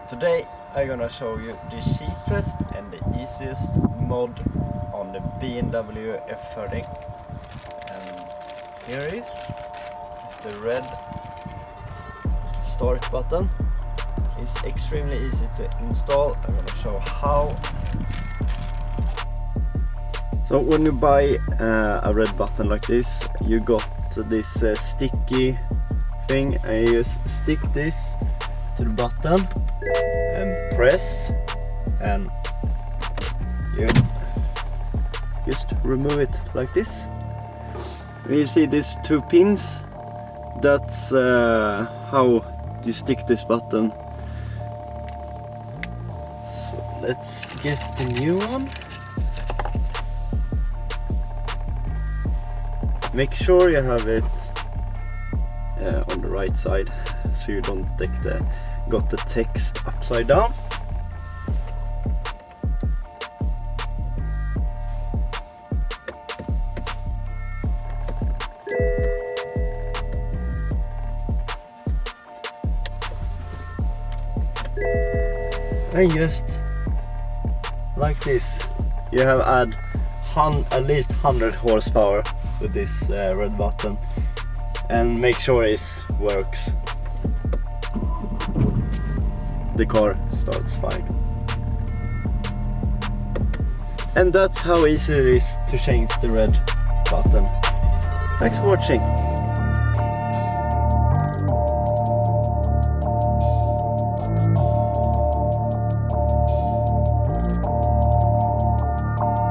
Today I'm gonna show you the cheapest and the easiest mod on the BMW F30. And here is the red start button. It's extremely easy to install. I'm gonna show how. So when you buy a red button like this, you got this sticky thing, and you just stick this to the button and press, and you just remove it like this. And you see these two pins, that's how you stick this button. So let's get the new one. Make sure you have it on the right side, so you don't got the text upside down. And just like this, you have at least 100 horsepower with this red button, and make sure it works. The car starts fine. And that's how easy it is to change the red button. Thanks for watching.